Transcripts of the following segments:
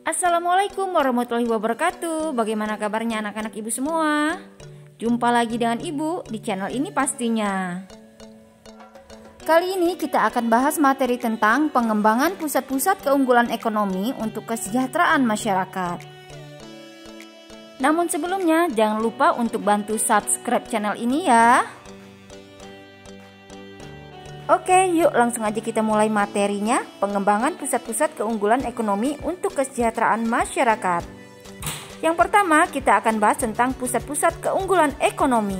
Assalamualaikum warahmatullahi wabarakatuh. Bagaimana kabarnya anak-anak ibu semua? Jumpa lagi dengan ibu di channel ini pastinya. Kali ini kita akan bahas materi tentang pengembangan pusat-pusat keunggulan ekonomi untuk kesejahteraan masyarakat. Namun sebelumnya jangan lupa untuk bantu subscribe channel ini ya. Oke, yuk langsung aja kita mulai materinya, pengembangan pusat-pusat keunggulan ekonomi untuk kesejahteraan masyarakat. Yang pertama, kita akan bahas tentang pusat-pusat keunggulan ekonomi.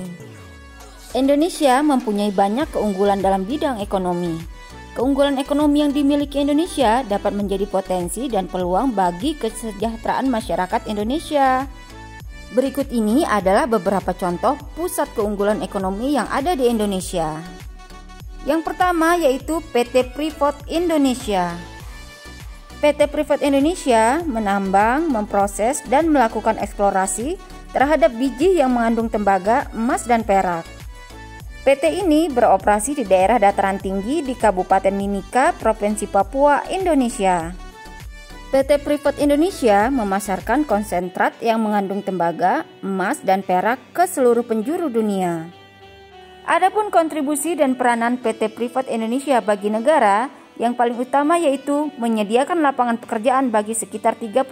Indonesia mempunyai banyak keunggulan dalam bidang ekonomi. Keunggulan ekonomi yang dimiliki Indonesia dapat menjadi potensi dan peluang bagi kesejahteraan masyarakat Indonesia. Berikut ini adalah beberapa contoh pusat keunggulan ekonomi yang ada di Indonesia. Yang pertama yaitu PT Freeport Indonesia. PT Freeport Indonesia menambang, memproses, dan melakukan eksplorasi terhadap biji yang mengandung tembaga, emas, dan perak. PT ini beroperasi di daerah dataran tinggi di Kabupaten Mimika, Provinsi Papua, Indonesia. PT Freeport Indonesia memasarkan konsentrat yang mengandung tembaga, emas, dan perak ke seluruh penjuru dunia. Adapun kontribusi dan peranan PT Freeport Indonesia bagi negara yang paling utama yaitu menyediakan lapangan pekerjaan bagi sekitar 30.000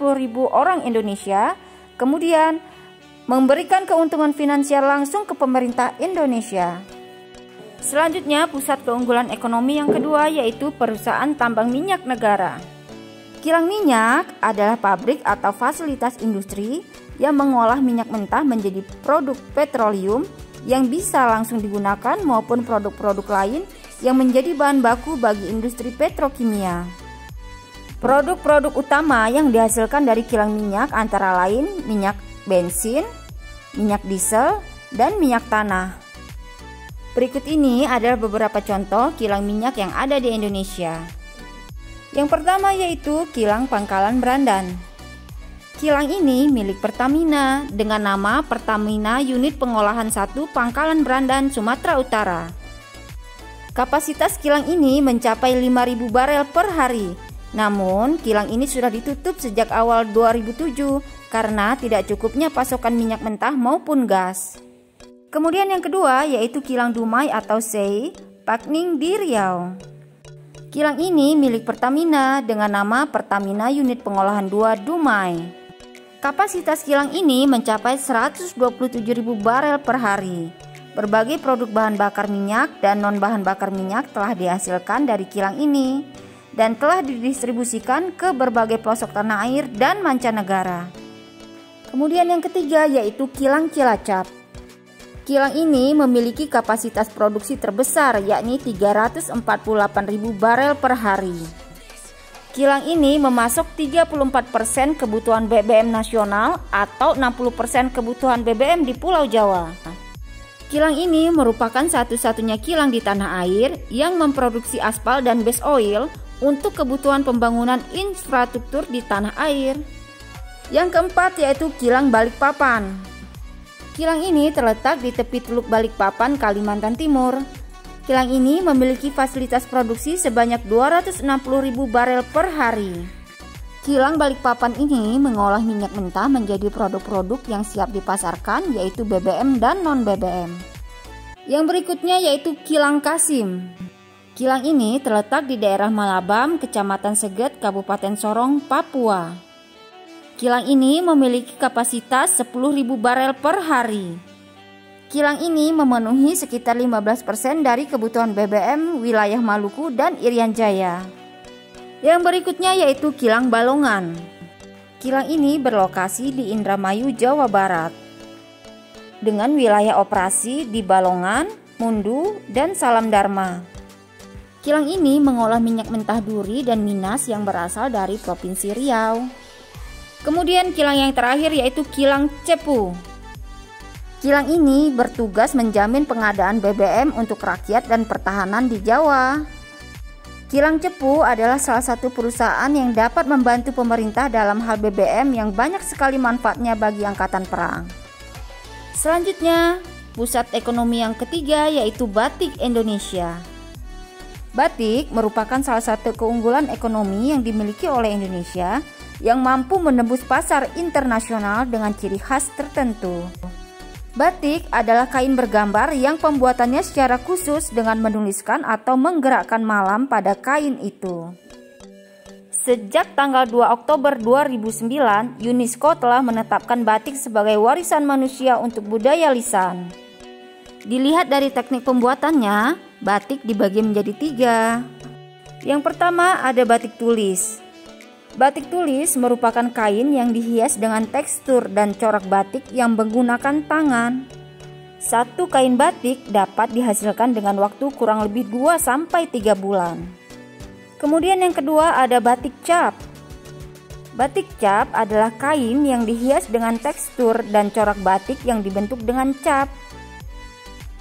orang Indonesia, kemudian memberikan keuntungan finansial langsung ke pemerintah Indonesia. Selanjutnya, pusat keunggulan ekonomi yang kedua yaitu perusahaan tambang minyak negara. Kilang minyak adalah pabrik atau fasilitas industri yang mengolah minyak mentah menjadi produk petroleum yang bisa langsung digunakan maupun produk-produk lain yang menjadi bahan baku bagi industri petrokimia. Produk-produk utama yang dihasilkan dari kilang minyak antara lain minyak bensin, minyak diesel, dan minyak tanah. Berikut ini adalah beberapa contoh kilang minyak yang ada di Indonesia. Yang pertama yaitu Kilang Pangkalan Brandan. Kilang ini milik Pertamina dengan nama Pertamina Unit Pengolahan 1 Pangkalan Brandan, Sumatera Utara. Kapasitas kilang ini mencapai 5.000 barel per hari. Namun, kilang ini sudah ditutup sejak awal 2007 karena tidak cukupnya pasokan minyak mentah maupun gas. Kemudian yang kedua yaitu Kilang Dumai atau SEI, Pakning di Riau. Kilang ini milik Pertamina dengan nama Pertamina Unit Pengolahan 2 Dumai. Kapasitas kilang ini mencapai 127.000 barel per hari. Berbagai produk bahan bakar minyak dan non bahan bakar minyak telah dihasilkan dari kilang ini dan telah didistribusikan ke berbagai pelosok tanah air dan mancanegara. Kemudian yang ketiga yaitu Kilang Cilacap. Kilang ini memiliki kapasitas produksi terbesar yakni 348.000 barel per hari. Kilang ini memasok 34% kebutuhan BBM nasional atau 60% kebutuhan BBM di Pulau Jawa. Kilang ini merupakan satu-satunya kilang di tanah air yang memproduksi aspal dan base oil untuk kebutuhan pembangunan infrastruktur di tanah air. Yang keempat yaitu Kilang Balikpapan. Kilang ini terletak di tepi Teluk Balikpapan, Kalimantan Timur. Kilang ini memiliki fasilitas produksi sebanyak 260.000 barel per hari. Kilang Balikpapan ini mengolah minyak mentah menjadi produk-produk yang siap dipasarkan yaitu BBM dan non-BBM. Yang berikutnya yaitu Kilang Kasim. Kilang ini terletak di daerah Malabam, Kecamatan Seget, Kabupaten Sorong, Papua. Kilang ini memiliki kapasitas 10.000 barel per hari. Kilang ini memenuhi sekitar 15% dari kebutuhan BBM wilayah Maluku dan Irian Jaya. Yang berikutnya yaitu Kilang Balongan. Kilang ini berlokasi di Indramayu, Jawa Barat. Dengan wilayah operasi di Balongan, Mundu, dan Salam Dharma. Kilang ini mengolah minyak mentah duri dan minas yang berasal dari Provinsi Riau. Kemudian kilang yang terakhir yaitu Kilang Cepu. Kilang ini bertugas menjamin pengadaan BBM untuk rakyat dan pertahanan di Jawa. Kilang Cepu adalah salah satu perusahaan yang dapat membantu pemerintah dalam hal BBM yang banyak sekali manfaatnya bagi angkatan perang. Selanjutnya, pusat ekonomi yang ketiga yaitu Batik Indonesia. Batik merupakan salah satu keunggulan ekonomi yang dimiliki oleh Indonesia yang mampu menembus pasar internasional dengan ciri khas tertentu. Batik adalah kain bergambar yang pembuatannya secara khusus dengan menuliskan atau menggerakkan malam pada kain itu. Sejak tanggal 2 Oktober 2009, UNESCO telah menetapkan batik sebagai warisan manusia untuk budaya lisan. Dilihat dari teknik pembuatannya, batik dibagi menjadi 3. Yang pertama ada batik tulis. Batik tulis merupakan kain yang dihias dengan tekstur dan corak batik yang menggunakan tangan. Satu kain batik dapat dihasilkan dengan waktu kurang lebih 2-3 bulan. Kemudian yang kedua ada batik cap. Batik cap adalah kain yang dihias dengan tekstur dan corak batik yang dibentuk dengan cap.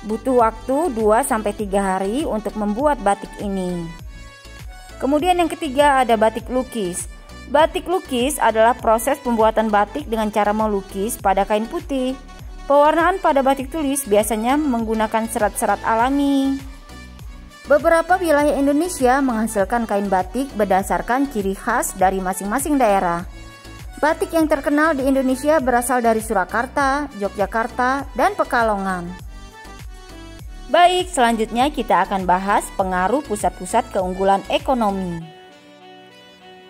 Butuh waktu 2-3 hari untuk membuat batik ini. Kemudian yang ketiga ada batik lukis. Batik lukis adalah proses pembuatan batik dengan cara melukis pada kain putih. Pewarnaan pada batik tulis biasanya menggunakan serat-serat alami. Beberapa wilayah Indonesia menghasilkan kain batik berdasarkan ciri khas dari masing-masing daerah. Batik yang terkenal di Indonesia berasal dari Surakarta, Yogyakarta, dan Pekalongan. Baik, selanjutnya kita akan bahas pengaruh pusat-pusat keunggulan ekonomi.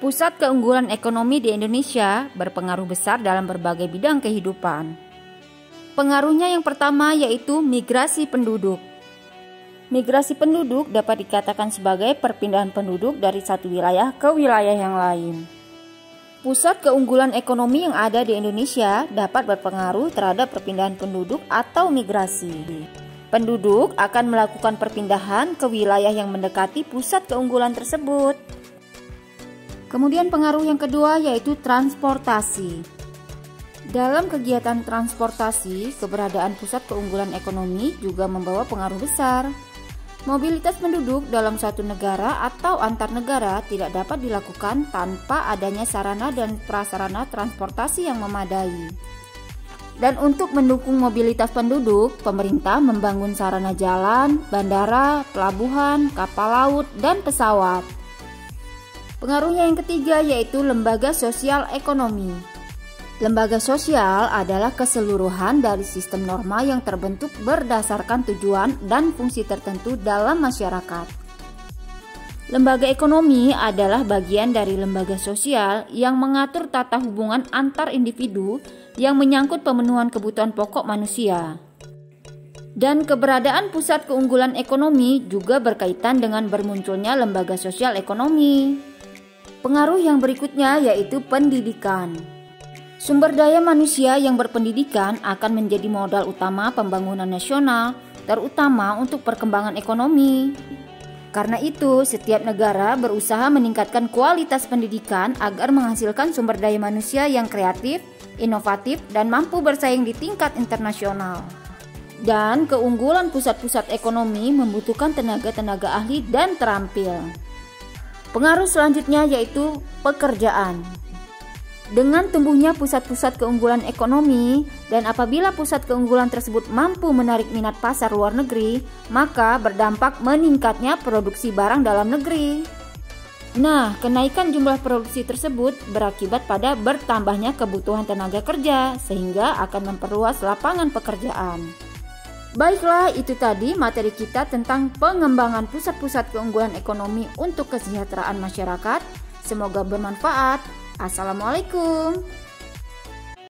Pusat keunggulan ekonomi di Indonesia berpengaruh besar dalam berbagai bidang kehidupan. Pengaruhnya yang pertama yaitu migrasi penduduk. Migrasi penduduk dapat dikatakan sebagai perpindahan penduduk dari satu wilayah ke wilayah yang lain. Pusat keunggulan ekonomi yang ada di Indonesia dapat berpengaruh terhadap perpindahan penduduk atau migrasi. Penduduk akan melakukan perpindahan ke wilayah yang mendekati pusat keunggulan tersebut. Kemudian pengaruh yang kedua yaitu transportasi. Dalam kegiatan transportasi, keberadaan pusat keunggulan ekonomi juga membawa pengaruh besar. Mobilitas penduduk dalam suatu negara atau antar negara tidak dapat dilakukan tanpa adanya sarana dan prasarana transportasi yang memadai. Dan untuk mendukung mobilitas penduduk, pemerintah membangun sarana jalan, bandara, pelabuhan, kapal laut, dan pesawat. Pengaruhnya yang ketiga yaitu lembaga sosial ekonomi. Lembaga sosial adalah keseluruhan dari sistem norma yang terbentuk berdasarkan tujuan dan fungsi tertentu dalam masyarakat. Lembaga ekonomi adalah bagian dari lembaga sosial yang mengatur tata hubungan antar individu yang menyangkut pemenuhan kebutuhan pokok manusia. Dan keberadaan pusat keunggulan ekonomi juga berkaitan dengan bermunculnya lembaga sosial ekonomi. Pengaruh yang berikutnya yaitu pendidikan. Sumber daya manusia yang berpendidikan akan menjadi modal utama pembangunan nasional, terutama untuk perkembangan ekonomi. Karena itu, setiap negara berusaha meningkatkan kualitas pendidikan agar menghasilkan sumber daya manusia yang kreatif, inovatif, dan mampu bersaing di tingkat internasional. Dan keunggulan pusat-pusat ekonomi membutuhkan tenaga-tenaga ahli dan terampil. Pengaruh selanjutnya yaitu pekerjaan. Dengan tumbuhnya pusat-pusat keunggulan ekonomi dan apabila pusat keunggulan tersebut mampu menarik minat pasar luar negeri, maka berdampak meningkatnya produksi barang dalam negeri. Nah, kenaikan jumlah produksi tersebut berakibat pada bertambahnya kebutuhan tenaga kerja sehingga akan memperluas lapangan pekerjaan. Baiklah, itu tadi materi kita tentang pengembangan pusat-pusat keunggulan ekonomi untuk kesejahteraan masyarakat. Semoga bermanfaat. Assalamualaikum.